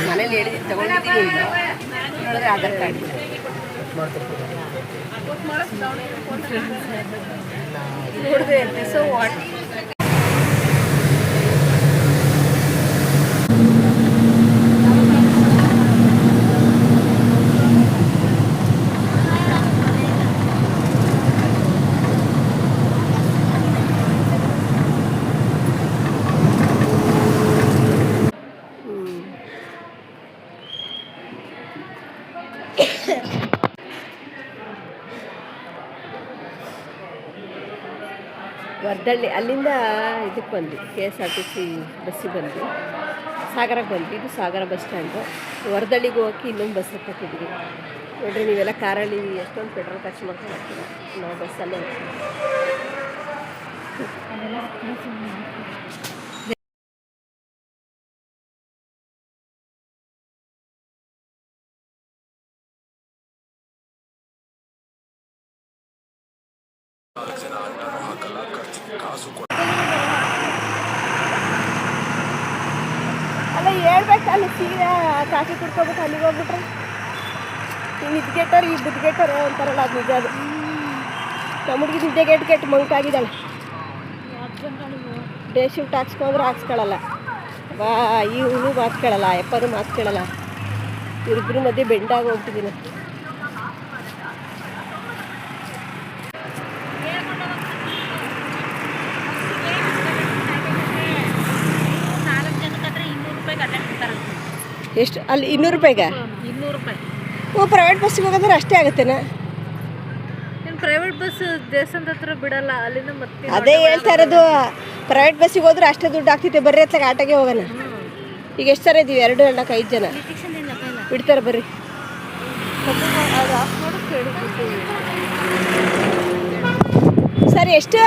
ಮನೇಲಿ ಹೇಳಿದ್ದೀನಿ ತಗೊಂಡಿದ್ದೀನಿ ಇಲ್ಲ ನೋಡಿದ್ರೆ ಆಧಾರ್ ಕಾರ್ಡ್ ಇಲ್ಲ ನೋಡಿದೆ ಸೊ ವಾಟ್ ವರ್ದಳ್ಳಿ ಅಲ್ಲಿಂದ ಇದಕ್ಕೆ ಬಂದ್ವಿ KSRTC ಬಸ್ಸಿಗೆ ಬಂದ್ವಿ ಸಾಗರಕ್ಕೆ ಬಂದ್ವಿ ಇದು ಸಾಗರ ಬಸ್ ಸ್ಟ್ಯಾಂಡು ವರ್ದಳ್ಳಿಗೆ ಹೋಗಿ ಇನ್ನೊಂದು ಬಸ್ ಹತ್ತಿದ್ವಿ ನೋಡಿರಿ ನೀವೆಲ್ಲ ಕಾರಲ್ಲಿ ಎಷ್ಟೊಂದು ಪೆಟ್ರೋಲ್ ಖರ್ಚು ಮಾಡ್ಕೊಂಡು ಹೋಗ್ತೀರ ನಾವು ಬಸ್ಸಲ್ಲೇ ಹೋಗ್ತೀವಿ ಅಲ್ಲ ಹೇಳ್ಬೇಕು ಅಲ್ಲಿ ಸೀದಾ ಕಾಫಿ ಕುಡ್ಕೊಬಿಟ್ಟು ಅಲ್ಲಿಗೆ ಹೋಗ್ಬಿಟ್ರೆ ಈ ನಿದ್ಗೆಟ್ಟವ್ರು ಈ ಬುದ್ಗೆಟ್ಟವ್ರು ಅಂತಾರಲ್ಲ ಅದು ನಿಜ ಅದು ನಮ್ಮ ಹುಡುಗಿ ನಿದ್ದೆ ಕೆಟ್ಟು ಮಂಕಾಗಿದ್ದಾಳೆ ಡೇ ಶಿಫ್ಟ್ ಹಾಕ್ಸ್ಕೊಂಡ್ರೆ ಹಾಕ್ಸ್ಕೊಳ್ಳಲ್ಲ ಬಾ ಇವನು ಮಾತು ಕೇಳಲ್ಲ ಎಪ್ಪರು ಮಾತು ಕೇಳಲ್ಲ ಇವ್ರಿಬ್ರು ಮಧ್ಯೆ ಬೆಂಡಾಗಿ ಹೋಗ್ತಿದ್ದೀನಿ ಎಷ್ಟು ಅಲ್ಲಿ 200 ರೂಪಾಯಿಗೆ 200 ರೂಪಾಯಿ ಓ ಪ್ರೈವೇಟ್ ಬಸ್ಸಿಗೆ ಹೋಗೋದ್ರೆ ಅಷ್ಟೇ ಆಗುತ್ತೇನಾ ಪ್ರೈವೇಟ್ ಬಸ್ ದೇವಸ್ಥಾನದ ಹತ್ರ ಬಿಡಲ್ಲ ಅಲ್ಲಿಂದ ಮತ್ತೆ ಅದೇ ಹೇಳ್ತಾ ಇರೋದು ಪ್ರೈವೇಟ್ ಬಸ್ಸಿಗೆ ಹೋದ್ರೆ ಅಷ್ಟೇ ದುಡ್ಡು ಆಗ್ತೈತೆ ಬರ್ರಿ ಅತ್ಲಾಗ ಆಟೋಗೆ ಹೋಗೋಣ ಈಗ ಎಷ್ಟು ಥರ ಇದ್ದೀವಿ 2 2 5 ಜನ ಬಿಡ್ತಾರೆ ಬರ್ರಿ ಸರಿ ಎಷ್ಟು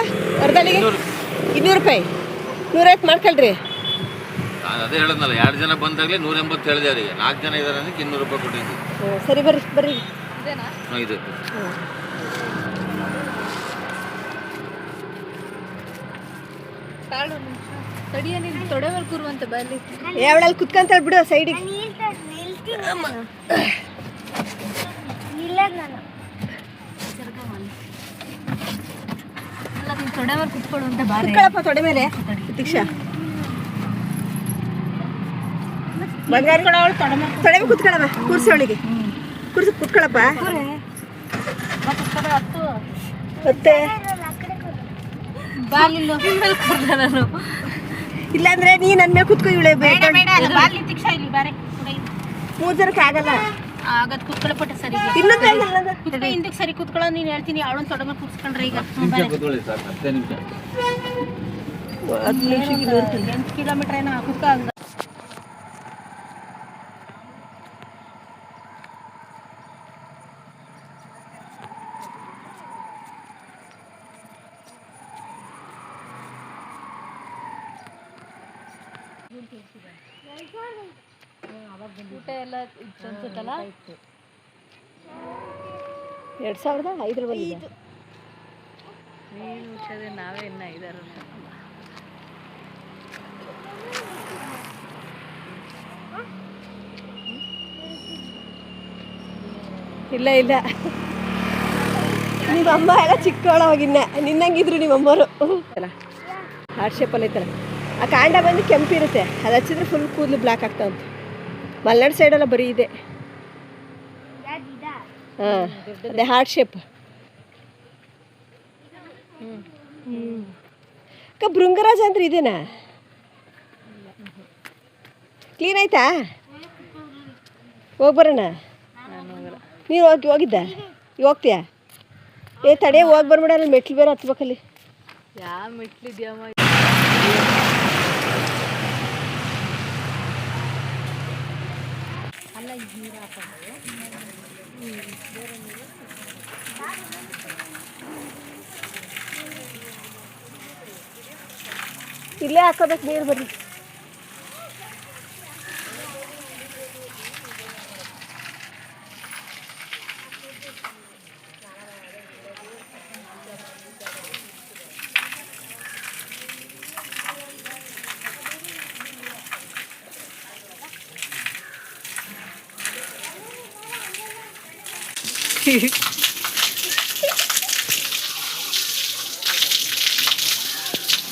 ಅರ್ಧಲಿಗೆ 200 ರೂಪಾಯಿ 150 ಮಾಡ್ಕೊಳ್ರಿ ನಾನು ಅದೇ ಹೇಳಿದ್ನಲ್ಲ 2 ಜನ ಬಂದಾಗಲೇ 180 ಹೇಳಿದೆ ಅವರಿಗೆ 4 ಜನ ಇದ್ದಾರೆ ಅದಕ್ಕೆ 200 ರೂಪಾಯಿ ಕೊಟ್ಟಿದ್ವಿ ಸರಿ ಬರ್ರಿ ಬರ್ರಿ ಇದು ತೊಡೆವಲ್ ಕೂರುವಂತೆ ಬಲ್ಲಿ ಯಾವಳಲ್ಲಿ ಕುತ್ಕೊಂತಾಳೆ ಬಿಡು ಸೈಡಿಗೆ ತೊಡೆವಲ್ ಕುತ್ಕೊಳ್ಳುವಂತೆ ಬಾರಿ ಕುತ್ಕೊಳ್ಳಪ್ಪ ತೊಡೆ ಮೇಲೆ ದೀಕ್ಷಾ ಬಂಗಾರಿ ತೊಡೆ ಮೇಲೆ ಕುತ್ಕೊಳ್ಳಮ್ಮ ಕೂರ್ಸಿ ಅವಳಿಗೆ ಕೂರ್ಸಿ ಕುತ್ಕೊಳ್ಳಪ್ಪ ಮತ್ತೆ ನಾನು ಇಲ್ಲಾಂದ್ರೆ ನೀ ನನ್ನ ಮೇಲೆ ಕುತ್ಕೊ ಇವಳೆ ಮೂರು ಜನಕ್ಕೆ ಆಗಲ್ಲ ಆಗದ್ ಕುತ್ಕೊಳ್ಳಪಟ್ಟ ಸರಿ ಹಿಂದಕ್ಕೆ ಸರಿ ಕುತ್ಕೊಳ್ಳೋ ನೀನು ಹೇಳ್ತೀನಿ ಅವಳನ್ನ ತೊಡೆ ಮೇಲೆ ಕೂರ್ಸ್ಕೊಂಡ್ರೆ ಈಗ 8 ಕಿಲೋಮೀಟರ್ ಏನೋ ಕುತ್ಕ ಊಟ ಎಲ್ಲ ಇತ್ತು ಅನ್ಸುತ್ತಲ್ಲ 2005 ಬಂದಿದೆ ನೀನು ಹುಷಾರಿ ನಾವೇ ಇನ್ನ 5 ಇಲ್ಲ ಇಲ್ಲ ನಿಮ್ಮಮ್ಮ ಎಲ್ಲ ಚಿಕ್ಕವಳವಾಗಿನ್ನ ನಿನ್ನಂಗಿದ್ರು ನಿಮ್ಮಮ್ಮರು ಅಲ್ಲ ಹಾರ್ಟ್ ಶೇಪಲ್ಲಿ ಐತಲ್ಲ ಆ ಕಾಂಡ ಬಂದು ಕೆಂಪಿರುತ್ತೆ ಅದು ಹಚ್ಚಿದ್ರೆ ಫುಲ್ ಕೂದಲು ಬ್ಲ್ಯಾಕ್ ಆಗ್ತಾವಂತೆ ಮಲೆನಾಡು ಸೈಡೆಲ್ಲ ಬರೀ ಇದೆ ಹಾಂ ಅದೇ ಹಾರ್ಟ್ ಶೇಪ್ ಭೃಂಗರಾಜ ಅಂದ್ರೆ ಇದೇನಾ ಕ್ಲೀನ್ ಆಯ್ತಾ ಹೋಗ್ಬರೋಣ ನೀನು ಹೋಗಿದ್ದ ಈಗ ಹೋಗ್ತೀಯಾ ತಡೆ ಹೋಗಿ ಬರ್ಬೇಡ ಅಲ್ಲಿ ಮೆಟ್ಲು ಬೇರೆ ಹತ್ಬೇಕಲ್ಲಿ ಯಾವ ಮೆಟ್ಲಿದ್ಯಮ್ಮ ಅಲ್ಲ ನೀರು ಹಾಕೋದು ಇಲ್ಲೇ ಹಾಕೋಬೇಕು ನೀರು ಬರ್ರಿ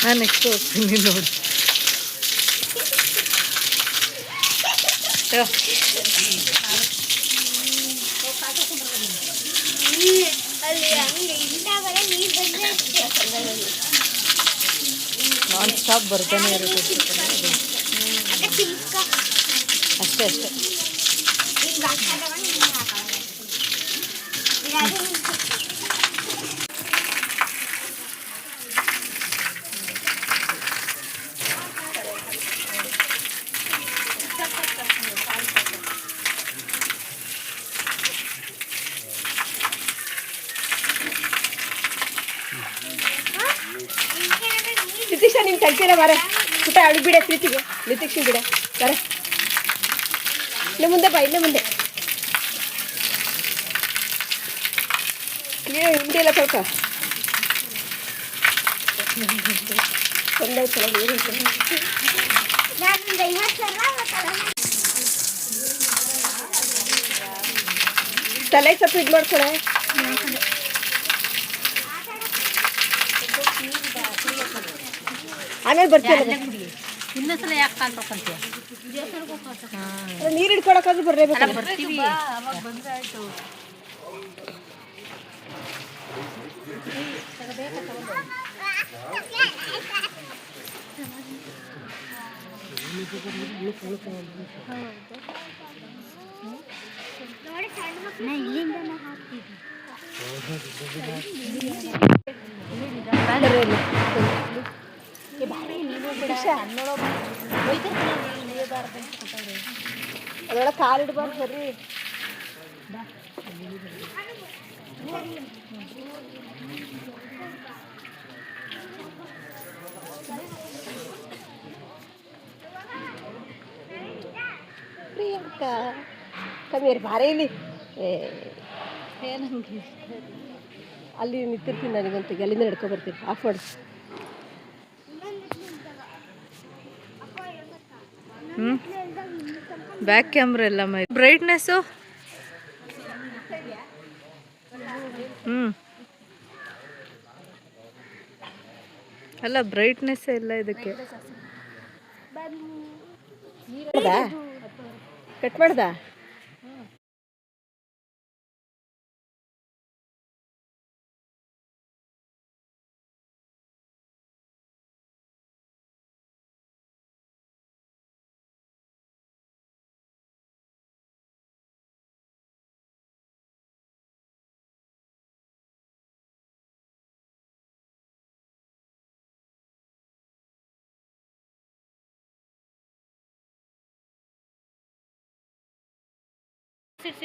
ನಾನು ನೆಕ್ಸ್ಟ್ ಹೋಗ್ತೀನಿ ನೋಡಿ. ನಾನ್ ಸ್ಟಾಪ್ ಬರ್ತಾನೆ ಇರುತ್ತೆ ಅಷ್ಟೇ ಅಷ್ಟೇ. ನಿತೀಶ ನೀನು ಕಲ್ತೀರ ಬರ ಪುಟ ಅವಳಿಗೆ ಬಿಡೆ ಪ್ರೀತಿಗೆ ನಿತೀಕ್ಷಿ ಬಿಡೆ ಬರ ಇಲ್ಲೇ ಮುಂದೆ ಬಾ ಇಲ್ಲೇ ಮುಂದೆ ನೀನು ಹಿಂದೆ ಎಲ್ಲ ತೊಳ್ಕ ಒಂದೈದು ಸಲ ನೀರು ತಲೆ ಸ್ವಲ್ಪ ಇದು ಮಾಡ್ಕೊಳೆ. ಆಮೇಲೆ ಬರ್ತೀವಿ. ಇನ್ನೊಂದ್ಸಲ ಯಾಕೆ ಕಾಲ್ ತೊಗೊಂತೀಯ? ನೀರು ಹಿಡ್ಕೊಳಕ್ಕಾದ್ರೂ ಬರಲೇಬೇಕು. ಬರ್ತೀವಿ. ಅದೊಳಗೆ ಕಾಲು ಇಡ್ಬಾರ್ದು ಬರ್ರಿ. ಪ್ರಿಯಾಂಕಾ ಕಮ್ಮಿಯರ್ ಬಾರೇ ಇಲ್ಲಿ. ಅಲ್ಲಿ ನಿಂತಿರ್ತೀನಿ ನನಗಂತ ಅಲ್ಲಿಂದ ನಡ್ಕೊ ಬರ್ತೀನಿ. ಆಫ್ ಮಾಡು. ಬ್ಯಾಕ್ ಕ್ಯಾಮ್ರಾ ಎಲ್ಲ ಬ್ರೈಟ್ನೆಸ್ಸು ಅಲ್ಲ ಬ್ರೈಟ್ನೆಸ್ ಎಲ್ಲ ಇದಕ್ಕೆ ಕಟ್ ಮಾಡ್ದ.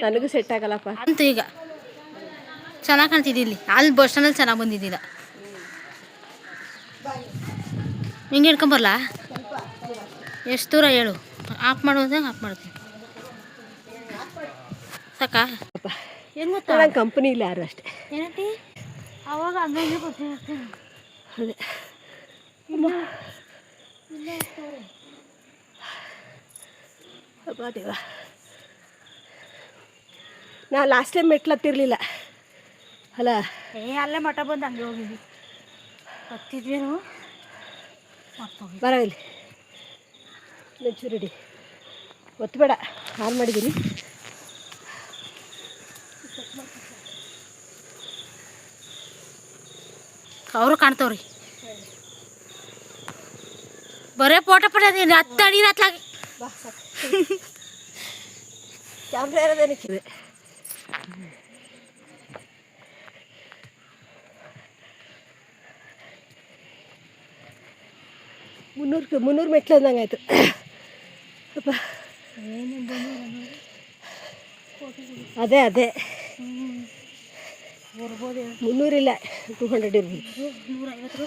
ನನಗೂ ಸೆಟ್ ಆಗಲ್ಲಪ್ಪ ಅಂತ ಈಗ ಚೆನ್ನಾಗಿ ಕಾಣ್ತಿದ್ದಿಲ್ಲಿ. ಅಲ್ಲಿ ಬಸ್ ಸ್ಟ್ಯಾಂಡಲ್ಲಿ ಚೆನ್ನಾಗಿ ಬಂದಿದ್ದಿಲ್ಲ. ಹಿಂಗೆ ಹಿಡ್ಕೊಂಬರ್ಲಾ? ಎಷ್ಟು ದೂರ ಹೇಳು? ಆಫ್ ಮಾಡೋದಾಗ ಆಫ್ ಮಾಡ್ತೀನಿ ಸಾಕಾ? ಏನು ಗೊತ್ತಾ, ನಂಗೆ ಕಂಪ್ನಿ ಇಲ್ಲ ಯಾರು ಅಷ್ಟೇ. ಏನಂತಿ ಅವಾಗ ಹಂಗಾಗಿ ಬರ್ತೀನಿ. ಅದೇ ಅಬ್ಬಾ ದೇವ, ನಾ ಲಾಸ್ಟ್ ಟೈಮ್ ಮೆಟ್ಲು ಹತ್ತಿರಲಿಲ್ಲ ಅಲ್ಲ. ಅಲ್ಲೇ ಮಠ ಬಂದು ಹಂಗೆ ಹೋಗಿದ್ವಿ. ಹತ್ತಿದ್ವೇನು ಬರ ಇಲ್ಲಿ ಮೆಚ್ಚು ರೆಡಿ ಒತ್ತಬೇಡ. ಆನ್ ಮಾಡಿದ್ದೀನಿ. ಅವರು ಕಾಣ್ತವ್ರಿ. ಬರೇ ಫೋಟೋ ಪಡೋದೇನು ಹತ್ತು ಅಡಿ ಹತ್ಲಾಗಿ ಕ್ಯಾಮ್ರಾ ಇರೋದೇನಕ್ಕಿದೆ. ಮುನ್ನೂರು ಮೆಟ್ಲು ಅಂದಂಗೆ ಆಯ್ತು. ಅಪ್ಪ ಅದೇ ಅದೇ 300 ಇಲ್ಲ 200 ಇರ್ಬೋದು. 150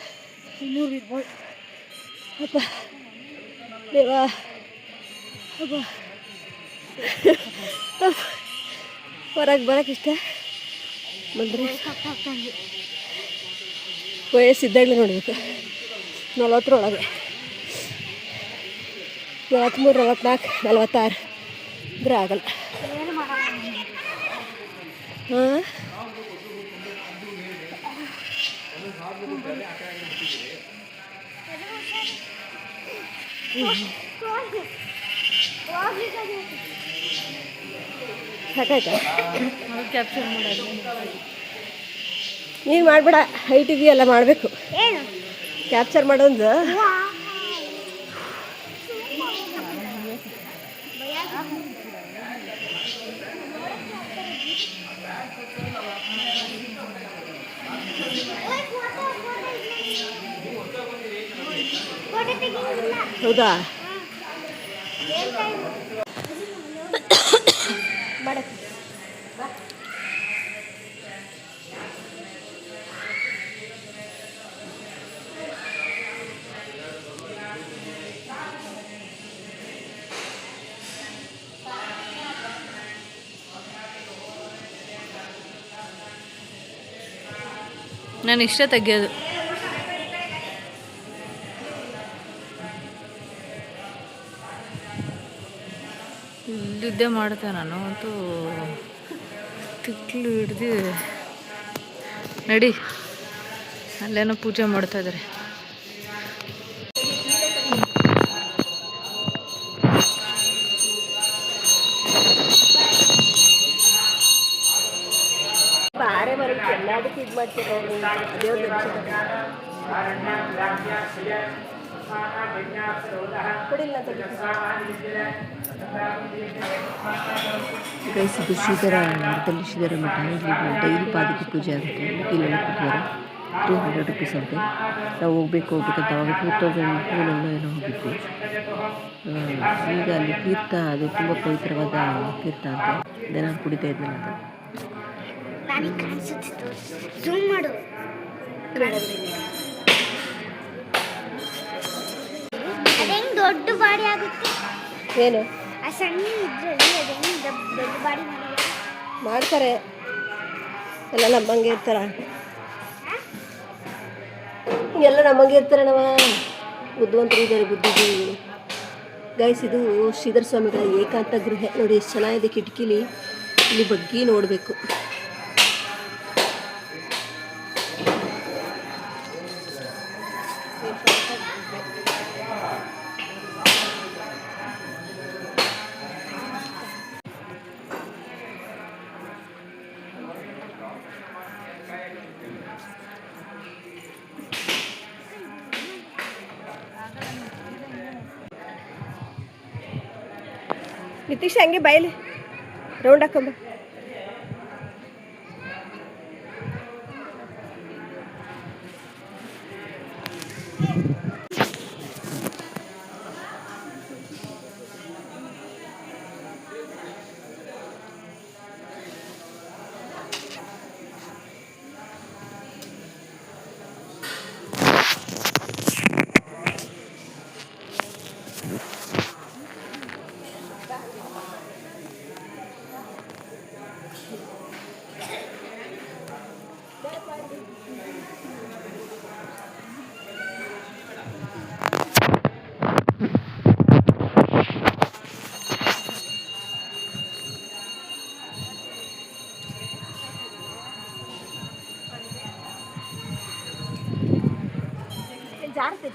200 ಇರ್ಬೋದು. ಅಪ್ಪ ದೇವಾ ಅಪ್ಪ ಹೊರಗೆ ಬರೋಕೆ ಇಷ್ಟ ಬಂದರೆ ವಯಸ್ಸಿದ್ದಾಗಲೇ ನೋಡಬೇಕು. 40 43 44 46 ಇದ್ರೆ ಆಗಲ್ಲ. ಹಾಂ ಸಾಕಾಯ್ತಾ ಕ್ಯಾಪ್ಚರ್ ಮಾಡೋದು ನೀನು ಮಾಡಬೇಡ, ಹೈಟ್ ಇದೆಯಲ್ಲ ಮಾಡಬೇಕು. ಕ್ಯಾಪ್ಚರ್ ಮಾಡೋದು ಹೌದಾ? ನಾನು ಇಷ್ಟ ತೆಗಿಯೋದು. ಇಲ್ಲಿದ್ದೇ ಮಾಡ್ತೆ ನಾನು ಅಂತೂ ತಿಕ್ಲು ಹಿಡ್ದು. ನಡಿ, ಅಲ್ಲೇನೋ ಪೂಜೆ ಮಾಡ್ತಾ ಇದ್ದಾರೆ. ಬಾರೆ ಬರುತ್ತೆ ಎಲ್ಲದಕ್ಕೂ ಇದು ಮಾಡ್ತಾರೆ ದೇವ್ರ ಕೊಡಿಲ್ಲ ಗೈಸ್. ಇದು ಶ್ರೀಧರ ಮಠದಲ್ಲಿ ಶ್ರೀಧರ ಮಠ. ಇಲ್ಲಿ ಡೈಲಿ ಪಾದಕ್ಕೆ ಪೂಜೆ ಆಗುತ್ತೆ. ಇಲ್ಲೆಲ್ಲ ಕೊಡ್ತಾರೆ. 300 ರುಪೀಸ್ ಅಂತೆ. ನಾವು ಹೋಗ್ಬೇಕಂತ ಅವಾಗ 2002 ಏನೋ ಹೋಗಿದ್ವಿ. ಈಗ ಅಲ್ಲಿ ತೀರ್ಥ, ಅದು ತುಂಬ ಪವಿತ್ರವಾದ ತೀರ್ಥ ಅಂತೆ. ದಿನ ಕುಡಿತಾ ಇದ್ದಿಲ್ಲ ಅದು. ದೊಡ್ಡ ಬಾಡಿ ಆಗುತ್ತೆ. ಏನು ಆ ಸಣ್ಣ ಇದ್ರಲ್ಲಿ ಅದೇನು ದೊಡ್ಡ ಬಾಡಿ ಮಾಡ್ತಾರೆ. ಎಲ್ಲ ನಮ್ಮಂಗೆ ಇರ್ತಾರ, ಎಲ್ಲ ನಮ್ಮಂಗೆ ಇರ್ತಾರೆ. ನಾವು ಬುದ್ಧಿವಂತರು ಇದ್ದಾರೆ, ಬುದ್ಧಿಜೀವಿ ಗೈಸ್. ಇದು ಶ್ರೀಧರ ಸ್ವಾಮಿಗಳ ಏಕಾಂತ ಗೃಹ ನೋಡಿ, ಎಷ್ಟು ಚೆನ್ನಾಗಿದೆ. ಕಿಟಕಿಲಿ ಇಲ್ಲಿ ಬಗ್ಗಿ ನೋಡಬೇಕು. ನಿತೀಶ್ ಹಂಗೆ ಬಾಯಲ್ಲಿ ರೌಂಡ್ ಹಾಕೊಂಬ.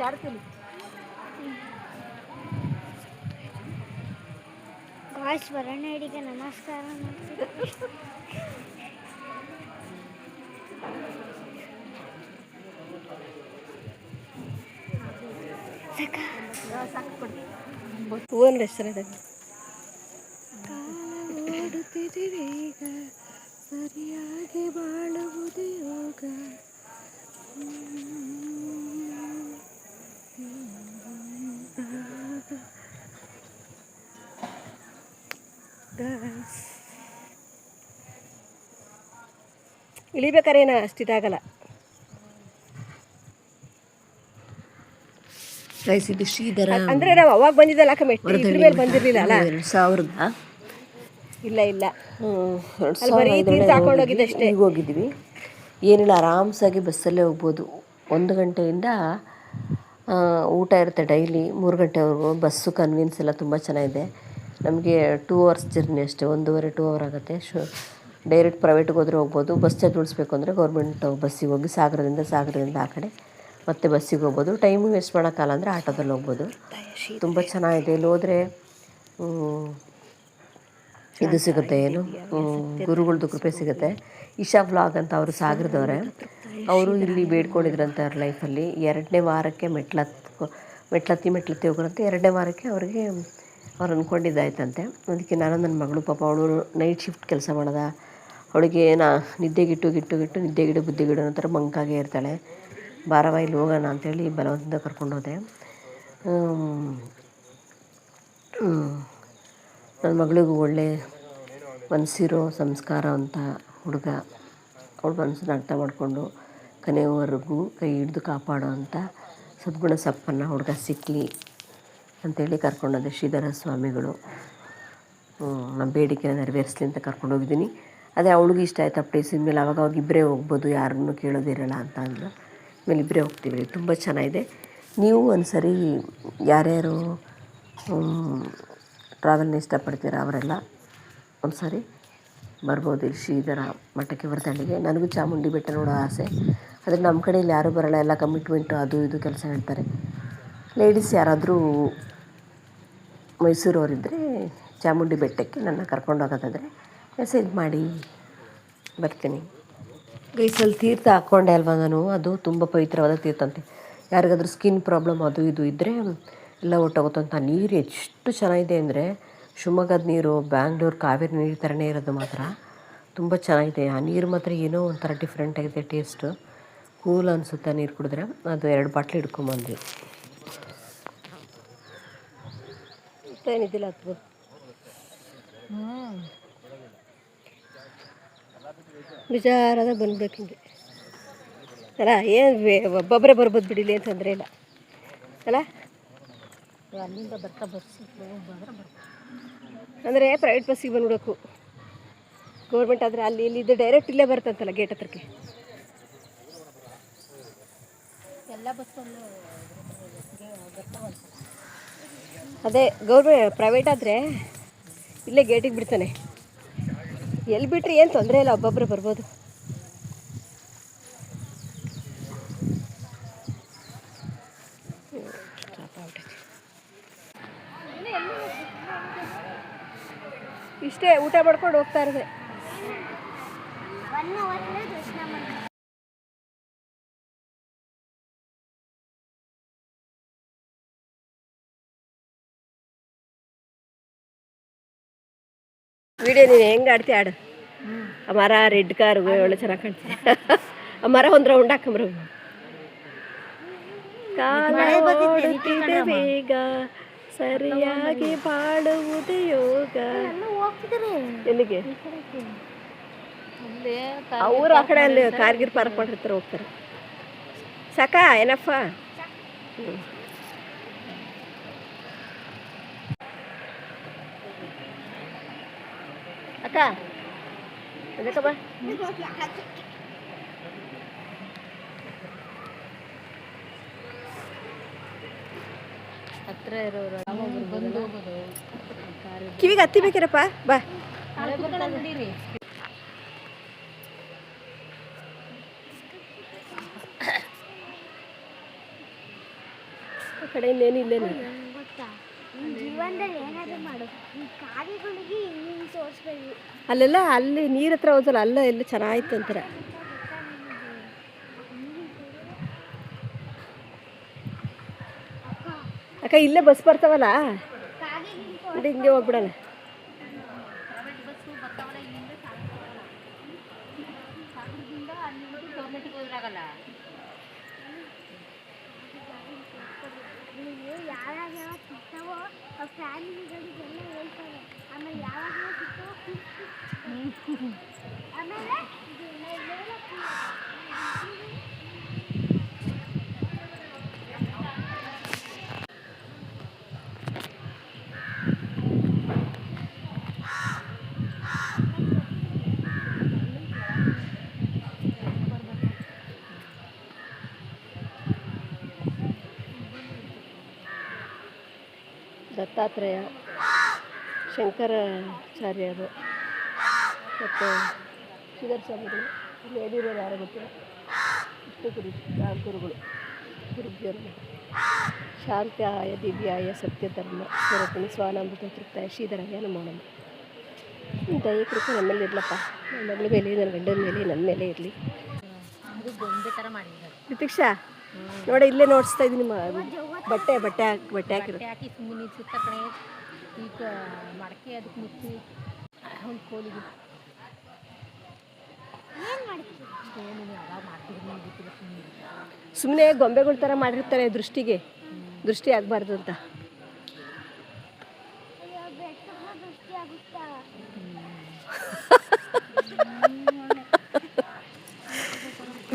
ಜಾಡ್ತೀನಿ. ಗಾಯ್ಸ್ ಬರಣ್ಣಡಿಗೆ ನಮಸ್ಕಾರ ಮಾಡ್ತೀನಿ. ಹೂವನ್ ರೆಸ್ಟೋರೆಂಟ್ ಓಡುತ್ತಿದ್ದೀರೀಗ ಸರಿಯಾಗಿ ಬಾಳುವುದು ಯೋಗ. ಇಳಿಬೇಕಾರೇನ ಅಷ್ಟಿದಾಗಲ್ಲ ಗೈಸ್. ಇದು ಶ್ರೀಧರ ಅಂದ್ರೆ ನಾವು ಅವಾಗ ಬಂದಿದ್ದಲ್ಲ ಮೆಟ್ಟಿ ಇದ್ರ ಮೇಲೆ ಬಂದಿರಲಿಲ್ಲ ಅಲ್ಲ. 2000 ಇಲ್ಲ ಇಲ್ಲ ತಗೊಂಡೋಗಿದ್ದಷ್ಟೇ. ಈಗ ಹೋಗಿದ್ವಿ. ಏನಿಲ್ಲ, ಆರಾಮ್ಸಾಗಿ ಬಸ್ಸಲ್ಲೇ ಹೋಗ್ಬೋದು. 1 ಗಂಟೆಯಿಂದ ಊಟ ಇರುತ್ತೆ ಡೈಲಿ 3 ಗಂಟೆವರೆಗೂ. ಬಸ್ಸು ಕನ್ವೀನ್ಸ್ ಎಲ್ಲ ತುಂಬ ಚೆನ್ನಾಗಿದೆ. ನಮಗೆ 2 ಅವರ್ಸ್ ಜರ್ನಿ ಅಷ್ಟೇ, 1.5 2 ಅವರ್ ಆಗುತ್ತೆ. ಡೈರೆಕ್ಟ್ ಪ್ರೈವೇಟ್ಗೆ ಹೋದರೆ ಹೋಗ್ಬೋದು. ಬಸ್ ಚಾರ್ಜ್ ಉಳಿಸ್ಬೇಕು ಅಂದರೆ ಗೌರ್ಮೆಂಟ್ ಬಸ್ಸಿಗೆ ಹೋಗಿ ಸಾಗರದಿಂದ ಆ ಕಡೆ ಮತ್ತೆ ಬಸ್ಸಿಗೆ ಹೋಗ್ಬೋದು. ಟೈಮು ವೇಸ್ಟ್ ಮಾಡೋಕ್ಕಲ್ಲ ಅಂದರೆ ಆಟೋದಲ್ಲಿ ಹೋಗ್ಬೋದು. ತುಂಬ ಚೆನ್ನಾಗಿದೆ. ಇಲ್ಲಿ ಹೋದರೆ ಇದು ಸಿಗುತ್ತೆ, ಏನು ಗುರುಗಳದ್ದು ಕೃಪೆ ಸಿಗುತ್ತೆ. ಇಶಾ ವ್ಲಾಗ್ ಅಂತ ಅವರು ಸಾಗರದವ್ರೆ. ಅವರು ಇಲ್ಲಿ ಬೇಡ್ಕೊಂಡಿದ್ರಂತೆ ಅವ್ರ ಲೈಫಲ್ಲಿ 2ನೇ ವಾರಕ್ಕೆ ಮೆಟ್ಲತ್ತಿ ಹೋಗೋರಂತೆ. 2ನೇ ವಾರಕ್ಕೆ ಅವ್ರಿಗೆ ಅವ್ರು ಅಂದ್ಕೊಂಡಿದ್ದಾಯ್ತಂತೆ. ಅದಕ್ಕೆ ನಾನು ನನ್ನ ಮಗಳು ಪಾಪ ಅವಳು ನೈಟ್ ಶಿಫ್ಟ್ ಕೆಲಸ ಮಾಡೋದ, ಅವಳಿಗೆ ನಿದ್ದೆಗಿಟ್ಟು ನಿದ್ದೆಗಿಡು ಬುದ್ಧಿಗಿಡು ಅನ್ನೋ ಥರ ಮಂಕಾಗೇ ಇರ್ತಾಳೆ. ಬಾರವ ಇಲ್ಲಿ ಹೋಗೋಣ ಅಂಥೇಳಿ ಬಲವಂತದಿಂದ ಕರ್ಕೊಂಡೋದೆ. ನನ್ನ ಮಗಳಿಗೂ ಒಳ್ಳೆ ಮನಸ್ಸಿರೋ ಸಂಸ್ಕಾರ ಅಂತ ಹುಡುಗ, ಅವಳ ಮನಸ್ಸನ್ನು ಅರ್ಥ ಮಾಡಿಕೊಂಡು ಕೊನೆಯವರೆಗೂ ಕೈ ಹಿಡಿದು ಕಾಪಾಡೋ ಅಂಥ ಸದ್ಗುಣ ಸಂಪನ್ನ ಹುಡುಗ ಸಿಕ್ಕಲಿ ಅಂಥೇಳಿ ಕರ್ಕೊಂಡೋದೆ. ಶ್ರೀಧರ ಸ್ವಾಮಿಗಳು ನಮ್ಮ ಬೇಡಿಕೆನ ನೆರವೇರಿಸಲಿ ಅಂತ ಕರ್ಕೊಂಡೋಗಿದ್ದೀನಿ. ಅದೇ ಅವಳಿಗೂ ಇಷ್ಟ ಆಯ್ತು ಆ ಪ್ಲೇಸ್. ಇನ್ಮೇಲೆ ಅವಾಗ ಇಬ್ಬರೇ ಹೋಗ್ಬೋದು, ಯಾರನ್ನೂ ಕೇಳೋದಿರಲ್ಲ ಅಂತ ಅಂದರು. ಆಮೇಲೆ ಇಬ್ಬರೇ ಹೋಗ್ತೀವಿ. ತುಂಬ ಚೆನ್ನಾಗಿದೆ. ನೀವು ಒಂದು ಸರಿ ಯಾರ್ಯಾರು ಟ್ರಾವೆಲ್ನ ಇಷ್ಟಪಡ್ತೀರ ಅವರೆಲ್ಲ ಒಂದು ಸಾರಿ ಬರ್ಬೋದು ಇಲ್ಲಿ ಶ್ರೀಧರ ಮಠಕ್ಕೆ ವರದಹಳ್ಳಿಗೆ. ನನಗೂ ಚಾಮುಂಡಿ ಬೆಟ್ಟ ನೋಡೋ ಆಸೆ, ಆದರೆ ನಮ್ಮ ಕಡೆಯಲ್ಲಿ ಯಾರೂ ಬರೋಲ್ಲ, ಎಲ್ಲ ಕಮಿಟ್ಮೆಂಟು ಅದು ಇದು ಕೆಲಸ ಹೇಳ್ತಾರೆ. ಲೇಡೀಸ್ ಯಾರಾದರೂ ಮೈಸೂರವರಿದ್ದರೆ ಚಾಮುಂಡಿ ಬೆಟ್ಟಕ್ಕೆ ನನ್ನ ಕರ್ಕೊಂಡು ಹೋಗೋದಾದರೆ ಮೆಸೇಜ್ ಮಾಡಿ, ಬರ್ತೀನಿ. ಗೈಸಲ್ಲಿ ತೀರ್ಥ ಹಾಕ್ಕೊಂಡೆ ಅಲ್ವಾ ನಾನು, ಅದು ತುಂಬ ಪವಿತ್ರವಾದ ತೀರ್ಥ ಅಂತೆ. ಯಾರಿಗಾದ್ರೂ ಸ್ಕಿನ್ ಪ್ರಾಬ್ಲಮ್ ಅದು ಇದು ಇದ್ದರೆ ಎಲ್ಲ ಒಟ್ಟೋಗುತ್ತಂತ. ನೀರು ಎಷ್ಟು ಚೆನ್ನಾಗಿದೆ ಅಂದರೆ ಶಿವಮೊಗ್ಗದ ನೀರು ಬ್ಯಾಂಗ್ಳೂರು ಕಾವೇರಿ ನೀರು ಥರನೇ ಇರೋದು, ಮಾತ್ರ ತುಂಬ ಚೆನ್ನಾಗಿದೆ. ಆ ನೀರು ಮಾತ್ರ ಏನೋ ಒಂಥರ ಡಿಫ್ರೆಂಟಾಗಿದೆ ಟೇಸ್ಟು. ಕೂಲ್ ಅನಿಸುತ್ತೆ ನೀರು ಕುಡಿದ್ರೆ. ಅದು 2 ಬಾಟ್ಲು ಹಿಡ್ಕೊಂಬಂದ್ವಿ. ಏನಿದ್ದಿಲ್ಲ ಅದು ವಿಚಾರದ ಬಂದ್ಬೇಕು ಹಿಂಗೆ ಅಲ್ಲ. ಏನು ಒಬ್ಬೊಬ್ಬರೇ ಬರ್ಬೋದು ಬಿಡಿಲಿ ಅಂತ ತೊಂದರೆ ಇಲ್ಲ ಅಲ್ಲ. ಅಲ್ಲಿಂದ ಬರ್ತಾ ಬಸ್ಸಿಗೆ ಅಂದರೆ ಪ್ರೈವೇಟ್ ಬಸ್ಸಿಗೆ ಬಂದ್ಬಿಡಬೇಕು. ಗೌರ್ಮೆಂಟ್ ಆದರೆ ಅಲ್ಲಿ ಇಲ್ಲಿದ್ದು ಡೈರೆಕ್ಟ್ ಇಲ್ಲೇ ಬರ್ತಂತಲ್ಲ ಗೇಟ್ ಹತ್ರಕ್ಕೆ. ಎಲ್ಲ ಬಸ್ಸಲ್ಲೂ ಅದೇ ಪ್ರೈವೇಟ್ ಆದರೆ ಇಲ್ಲೇ ಗೇಟಿಗೆ ಬಿಡ್ತಾನೆ. ಎಲ್ಲಿ ಬಿಟ್ಟರೆ ಏನು ತೊಂದರೆ ಇಲ್ಲ, ಒಬ್ಬೊಬ್ಬರೇ ಬರ್ಬೋದು. ಇಷ್ಟೇ ಊಟ ಮಾಡ್ಕೊಂಡು ಹೋಗ್ತಾ ಇರೋದೆ. ವಿಡಿಯೋ ನೀನು ಹೆಂಗೆ ಆಡ್ತೀಯ ಆಡು. ಆ ಮರ ರೆಡ್ ಕಾರು ಒಳ್ಳೆ ಚೆನ್ನಾಗಿ ಕಾಣ್ತೀಯ. ಆ ಮರ ಒಂದು ರೌಂಡ್ ಹಾಕೊಂಬ್ರ. ಬೇಗ ಸರಿಯಾಗಿ ಬಾಳುವುದು ಯೋಗ. ಎಲ್ಲಿಗೆ? ಅವ್ರು ಆ ಕಡೆ ಅಲ್ಲಿ ಕಾರ್ಗಿರ್ ಪಾರ್ಕ್ ಮಾಡಿರ್ತಾರೆ, ಹೋಗ್ತಾರೆ. ಸಾಕಾ ಏನಪ್ಪ? ಅಕ್ಕ ಅದಕ್ಕ ಬಾ. ಹತ್ರ ಇರೋರು ಬಂದು ಹೋಗೋದು. ಕಿವಿಗೆ ಹತ್ತಿ ಬೇಕಿರಪ್ಪ ಬಾ. ಆ ಕಡೆ ಇನ್ನೇನು ಇಲ್ಲೇನು ಗೊತ್ತಾ, ಜೀವನದಲ್ಲಿ ಏನಾದರೂ ಮಾಡು, ಈ ಕಾರ್ಯಗಳಿಗೆ ಹಿಂಗೆ ತೋರಿಸ್ಬೇಕು. ಅಲ್ಲೆಲ್ಲ ಅಲ್ಲಿ ನೀರ ಹತ್ರ ಹೋದಲ್ಲ, ಅಲ್ಲ ಎಲ್ಲ ಚೆನ್ನಾಗಿತ್ತು ಅಂತಾರೆ. ಅಕ್ಕ ಇಲ್ಲೇ ಬಸ್ ಬರ್ತಾವಲ್ಲ, ಹಿಂಗೆ ಹೋಗ್ಬಿಡೋಣ. ನೀವು ಯಾವಾಗ ಸಿಗ್ತಾವೋ ಆ ಫ್ಯಾಮಿಲಿಗಳಿಗೆಲ್ಲ ಹೇಳ್ತಾರೆ. ಆಮೇಲೆ ಯಾವಾಗ ಸಿಗ್ತಾವೋ ಆಮೇಲೆ ದತ್ತಾತ್ರೇಯ, ಶಂಕರಾಚಾರ್ಯರು ಮತ್ತು ಶ್ರೀಧರ್ ಸ್ವಾಮಿಗಳು ಇಲ್ಲಿ ಎಲ್ಲಿರೋರು ಯಾರು ಗೊತ್ತಿಲ್ಲ. ಇಷ್ಟು ಗುರುಗಳು ಗುರುಜ್ಞರು ಶಾಂತ್ಯಾಯ ದಿವ್ಯಾಯ ಸತ್ಯಧರ್ಮ ಸ್ವರೂಪಿಣಿ ಸ್ವಾನಾಮೃತ ತೃಪ್ತಾಯ ಶ್ರೀಧರಾಯ ನಮೋ ನಮಃ. ದಯ ಕೃಪೆ ನಮ್ಮ ಮೇಲೆ ಇರಲಪ್ಪ, ನನ್ನ ಮಗಳ ಮೇಲೆ, ನನ್ನ ಗಂಡನ ಮೇಲೆ, ನನ್ನ ಮೇಲೆ ಇರಲಿ. ಅದು ಗೊಂಬೆ ಥರ ಮಾಡಿದ್ದಾರೆ. ಪ್ರತೀಕ್ಷಾ ನೋಡಿ, ಇಲ್ಲೇ ನೋಡಿಸ್ತಾ ಇದ್ದೀನಿ. ಬಟ್ಟೆ ಹಾಕಿರೋದು. ಬಟ್ಟೆ ಹಾಕಿ ಸುಮ್ಮನೆ ಸುತ್ತ ಕಡೆ ಈಗ ಮಡಕೆ ಅದಕ್ಕೆ ಮುಚ್ಚಿ ಒಂದು ಕೋಲಿಗೆ ಸುಮ್ಮನೆ ಗೊಂಬೆಗಳ ಥರ ಮಾಡಿರ್ತಾರೆ, ದೃಷ್ಟಿ ಆಗಬಾರ್ದು ಅಂತ.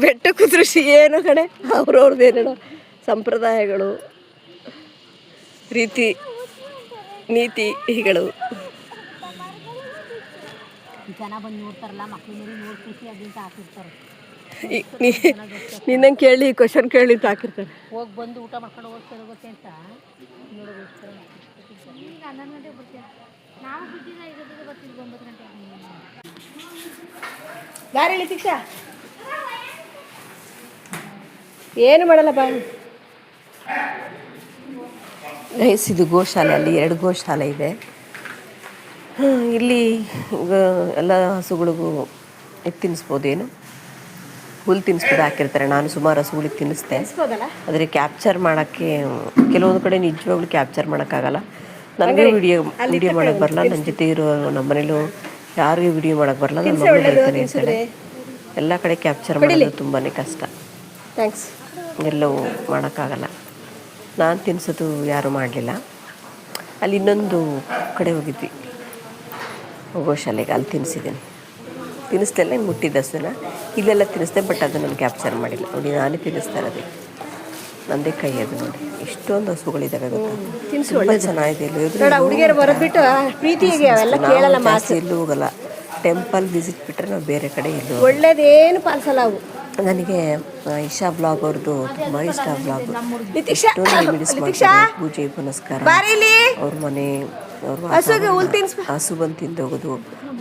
ಬೆಟ್ಟಕ್ಕೂ ದೃಷ್ಟಿ ಏನು ಕಣೆ, ಅವ್ರವ್ರದ್ದೇನೋ ಸಂಪ್ರದಾಯಗಳು, ರೀತಿ ನೀತಿಗಳು. ಜನ ಬಂದು ನೋಡ್ತಾರಲ್ಲ, ಮಕ್ಳು ಮೇಲೆ ನೋಡಿ ಖುಷಿ ಅದಂತ ಹಾಕಿರ್ತಾರೆ. ನಿನ್ನಂಗೆ ಕೇಳಿ ಕ್ವಶನ್ ಕೇಳಿ ಅಂತ ಹಾಕಿರ್ತಾರೆ. ಹೋಗಿ ಬಂದು ಊಟ ಮಾಡ್ಕೊಂಡು ಹೋಗುತ್ತೆ ಅಂತ ನೋಡೋದು. ಈಗ 11 ಗಂಟೆಗೆ ಬರ್ತೀವಿ ನಾವು. ಬುದ್ಧಿನ ಇರೋದಕ್ಕೆ ಬರ್ತಿದ್ವಿ 9 ಗಂಟೆಗೆ. ದಾರಿ ಶಿಕ್ಷಾ ಏನು ಮಾಡಲ್ಲ ಬಾ. ಗೈಸ್, ಇದು ಗೋಶಾಲೆ. ಅಲ್ಲಿ 2 ಗೋಶಾಲೆ ಇದೆ. ಇಲ್ಲಿ ಎಲ್ಲ ಹಸುಗಳಿಗೂ ಇದು ತಿನ್ನಿಸ್ಬೋದೇನು, ಹುಲ್ಲು ತಿನ್ನಿಸ್ಬೋದು ಹಾಕಿರ್ತಾರೆ. ನಾನು ಸುಮಾರು ಹಸುಗಳಿಗೆ ತಿನ್ನಿಸ್ದೆ, ಆದರೆ ಕ್ಯಾಪ್ಚರ್ ಮಾಡೋಕ್ಕೆ ಕೆಲವೊಂದು ಕಡೆ ನಿಜವಾಗ್ಲೂ ಕ್ಯಾಪ್ಚರ್ ಮಾಡೋಕ್ಕಾಗಲ್ಲ. ನನಗೆ ವಿಡಿಯೋ ಮಾಡೋಕ್ಕೆ ಬರಲ್ಲ. ನನ್ನ ಜೊತೆ ಇರೋ ನಮ್ಮ ಮನೇಲೂ ಯಾರಿಗೂ ವಿಡಿಯೋ ಮಾಡೋಕ್ಕೆ ಬರಲ್ಲ. ನನ್ನ ಮಗಳು ಹೇಳ್ತಾನೆ ಇರ್ತಾಳೆ, ಎಲ್ಲ ಕಡೆ ಕ್ಯಾಪ್ಚರ್ ಮಾಡೋದು ತುಂಬಾ ಕಷ್ಟ. ಥ್ಯಾಂಕ್ಸ್. ಎಲ್ಲವೂ ಮಾಡೋಕ್ಕಾಗಲ್ಲ. ನಾನು ತಿನ್ನಿಸೋದು ಯಾರೂ ಮಾಡಲಿಲ್ಲ. ಅಲ್ಲಿ ಇನ್ನೊಂದು ಕಡೆ ಹೋಗಿದ್ವಿ ಗೋಶಾಲೆಗೆ, ಅಲ್ಲಿ ತಿನ್ನಿಸ್ದೆಲ್ಲ ಹಿಂಗೆ ಮುಟ್ಟಿದ್ದ ಹಸುನ ಇಲ್ಲೆಲ್ಲ ತಿನ್ನಿಸ್ದೆ. ಬಟ್ ಅದು ನಾನು ಕ್ಯಾಪ್ಚರ್ ಮಾಡಿಲ್ಲ. ನೋಡಿ, ನಾನೇ ತಿನ್ನಿಸ್ತಾ ಇರೋದು, ನಂದೇ ಕೈ ಅದು. ನೋಡಿ, ಎಷ್ಟೊಂದು ಹಸುಗಳಿದ್ದಾವೆ ಗೊತ್ತಾ, ತುಂಬ ಚೆನ್ನಾಗಿದೆ. ಜಾಸ್ತಿ ಎಲ್ಲೂ ಹೋಗಲ್ಲ. ಟೆಂಪಲ್ ವಿಸಿಟ್ ಬಿಟ್ಟರೆ ನಾವು ಬೇರೆ ಕಡೆ ಎಲ್ಲೂ ಒಳ್ಳೇದೇನು ಪಾಲಿಸಲ್ಲ ಅವು. ನನಗೆ ಇಶಾ ಬ್ಲಾಗ್ ಅವ್ರದ್ದು ತುಂಬ ಇಷ್ಟ. ಬ್ಲಾಗ್ ಪೂಜೆ ಪುನಸ್ಕಾರ, ಅವ್ರ ಮನೆ, ಅವ್ರ ಹಸು ಬಂದು ತಿಂದೋಗೋದು,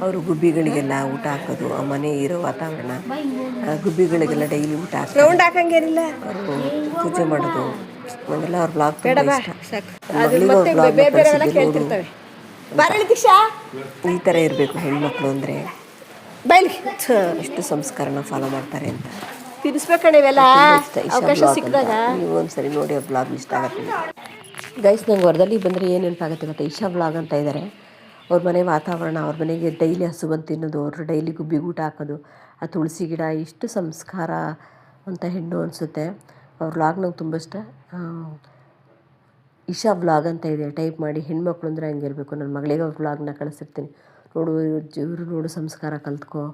ಅವರು ಗುಬ್ಬಿಗಳಿಗೆಲ್ಲ ಊಟ ಹಾಕೋದು, ಆ ಮನೆ ಇರೋ ವಾತಾವರಣ, ಗುಬ್ಬಿಗಳಿಗೆಲ್ಲ ಡೈಲಿ ಊಟ ಹಾಕೋಂಗೇನಿಲ್ಲ, ಅವರು ಪೂಜೆ ಮಾಡೋದು, ಅದೆಲ್ಲ ಅವ್ರ ಬ್ಲಾಗ್ ತುಂಬ ಇಷ್ಟ. ಈ ಥರ ಇರಬೇಕು ಹೆಣ್ಮಕ್ಳು ಅಂದರೆ, ಎಷ್ಟು ಸಂಸ್ಕಾರನ ಫಾಲೋ ಮಾಡ್ತಾರೆ ಅಂತ ತಿನ್ನಿಸ್ಬೇಕಣ್ಣ. ಇವೆಲ್ಲ ಅವಕಾಶ ಸಿಕ್ಕಿದಾಗ ನೀವು ಒಂದ್ಸರಿ ನೋಡಿ, ಅವ್ರ ಬ್ಲಾಗ್ ಇಷ್ಟ ಆಗುತ್ತೆ. ಗೈಸ್, ನಂಗೆ ಹೊರದಲ್ಲಿ ಬಂದರೆ ಏನು ನೆನಪಾಗುತ್ತೆ ಗೊತ್ತಾ, ಇಶಾ ಬ್ಲಾಗ್ ಅಂತ ಇದ್ದಾರೆ. ಅವ್ರ ಮನೆ ವಾತಾವರಣ, ಅವ್ರ ಮನೆಗೆ ಡೈಲಿ ಹಸು ಬಂದು ತಿನ್ನೋದು, ಅವ್ರು ಡೈಲಿ ಗುಬ್ಬಿಗೆ ಊಟ ಹಾಕೋದು, ಆ ತುಳಸಿ ಗಿಡ, ಇಷ್ಟು ಸಂಸ್ಕಾರ ಅಂತ ಹೆಣ್ಣು ಅನಿಸುತ್ತೆ. ಅವ್ರ ಬ್ಲಾಗ್ ನಂಗೆ ತುಂಬ ಇಷ್ಟ. ಇಶಾ ಬ್ಲಾಗ್ ಅಂತ ಇದೆ, ಟೈಪ್ ಮಾಡಿ. ಹೆಣ್ಮಕ್ಳು ಅಂದರೆ ಹಂಗಿರಬೇಕು. ನನ್ನ ಮಗಳಿಗೆ ಅವ್ರ ಬ್ಲಾಗ್ನ ಕಳಿಸಿರ್ತೀನಿ. ನೋಡು ಇವರು, ನೋಡು ಸಂಸ್ಕಾರ ಕಲ್ತ್ಕೊ.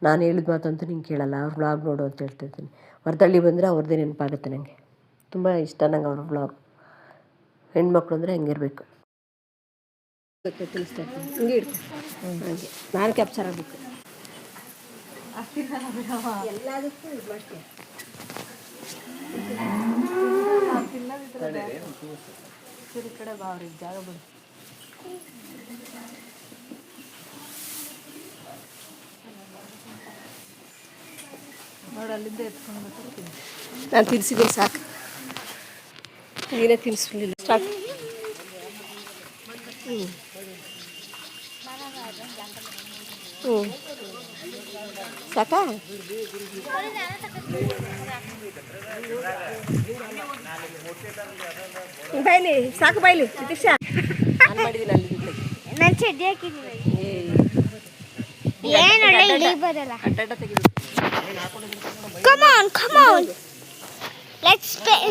ನಾನು ಹೇಳಿದ ಮಾತಂತೂ ನಿಂಗೆ ಕೇಳಲ್ಲ, ಅವ್ರ ಬ್ಲಾಗ್ ನೋಡು ಅಂತ ಹೇಳ್ತಿರ್ತೀನಿ. ಹೊರದಳ್ಳಿ ಬಂದರೆ ಅವ್ರದ್ದೇ ನೆನಪಾಗುತ್ತೆ ನನಗೆ. ತುಂಬ ಇಷ್ಟ ನಂಗೆ ಅವ್ರ ಬ್ಲಾಗ್. ಹೆಣ್ಮಕ್ಳು ಅಂದರೆ ಹಂಗಿರಬೇಕು. ತಿಳಿಸ್ತಾ ಇರ್ತೀನಿ, ಹಿಂಗೆ ಇಡ್ತೀನಿ, ಹಾಗೆ ನಾನು ಕ್ಯಾಪ್ಚರ್ ಆಗಬೇಕು. ಎಲ್ಲದಕ್ಕೂ ಇದು ಮಾಡ್ತೀನಿ. ಈ ಕಡೆ ಬಾ, ಅವ್ರಿಗೆ ಜಾಗ ಬಿಡು. ನೋಡಿ, ಅಲ್ಲಿಂದ ಎತ್ಕೊಂಡು ನಾನು ತಿನ್ಸಿದ್ದೀನಿ, ಸಾಕು. ನೀನೇ ತಿನ್ನಿಸ್ಲಿಲ್ಲ. ಸ್ಟಾರ್ಟ್. ಸಾಕಾ? ಬಾಯ್ಲಿ, ಸಾಕು ಬಾಯ್ಲಿ. ಪ್ರತೀಕ್ಷಾ, ನಾನು ಮಾಡಿದ್ದೀನಿ ಅಲ್ಲಿ. ನಾನು ಚಡ್ಡಿ ಹಾಕಿದ್ದೀನಿ. ಏನಲ್ಲ ಇಲ್ಲಿ ಬರಲ್ಲ. ಅಡ್ಡ ತೆಗಿಬೇಕು. Come on. Let's play.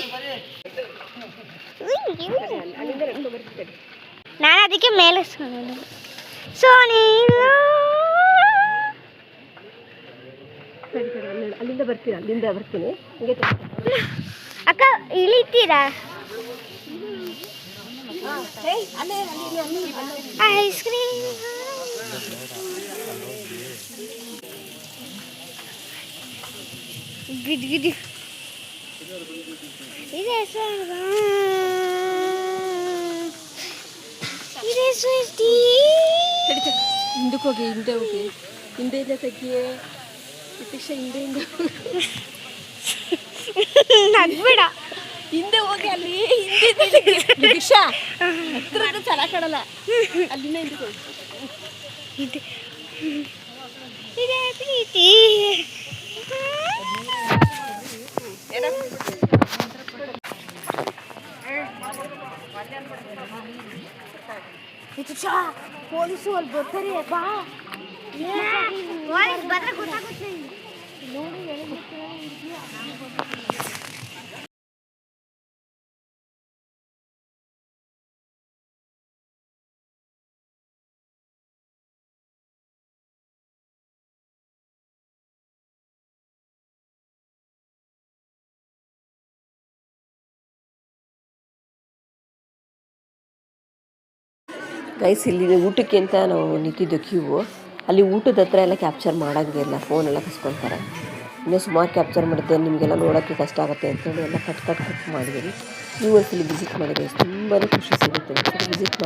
ನಾನು ಅದಕ್ಕೆ ಮೇಲೆ ಅಲ್ಲಿಂದ ಬರ್ತೀನಿ. ಅಕ್ಕ ಇಳಿತೀರಾ? Ice cream. ಗಿಡ್ ಇದೆ ಹಿಂದಕ್ಕೆ ಹೋಗಿ, ಹಿಂದೆ ತೆಗಿಯೇ. ನಿತೀಶ ಹಿಂದೆ ನಗ್ಬೇಡ. ಹಿಂದೆ ಹೋಗಿ ಅಲ್ಲಿ ಹಿಂದೆ ನಿತೀಶ ಹತ್ರ ಚೆನ್ನಾಗಿ ಕಾಣಲ್ಲ ಅಲ್ಲಿಂದ ಹಿಂದೆ ಹೋಗಿ. ಇದೇ ಪ್ರೀತಿ. ನಿತೀಶ ಪೊಲೀಸು ಅಲ್ಲಿ ಬರ್ತಾರೆ ಬಾ. ಪೊಲೀಸ್ ಬಂದ್ರೆ ಗೊತ್ತಾಗುತ್ತೆ. ನೋಡಿ ಗೈಸ್ ಇಲ್ಲಿ ಊಟಕ್ಕೆ ಅಂತ ನಾವು ನಿಂತಿದ್ದು ಕ್ಯೂ. ಅಲ್ಲಿ ಊಟದ ಹತ್ರ ಎಲ್ಲ ಕ್ಯಾಪ್ಚರ್ ಮಾಡೋಂಗಿಲ್ಲ, ಫೋನೆಲ್ಲ ಕಸ್ಕೊಳ್ತಾರೆ. ಇನ್ನೂ ಸುಮಾರು ಕ್ಯಾಪ್ಚರ್ ಮಾಡಿದ್ದೆ, ನಿಮಗೆಲ್ಲ ನೋಡೋಕ್ಕೆ ಕಷ್ಟ ಆಗುತ್ತೆ ಅಂತೇಳಿ ಎಲ್ಲ ಕಟ್ ಮಾಡಿದ್ದೀನಿ. ನೀವು ಒಂದ್ಸಲಿ ವಿಸಿಟ್ ಮಾಡಿ ಗೈಸ್, ತುಂಬಾ ಖುಷಿ ಸಿಗುತ್ತೆ. ವಿಸಿಟ್ ಮಾಡಿ.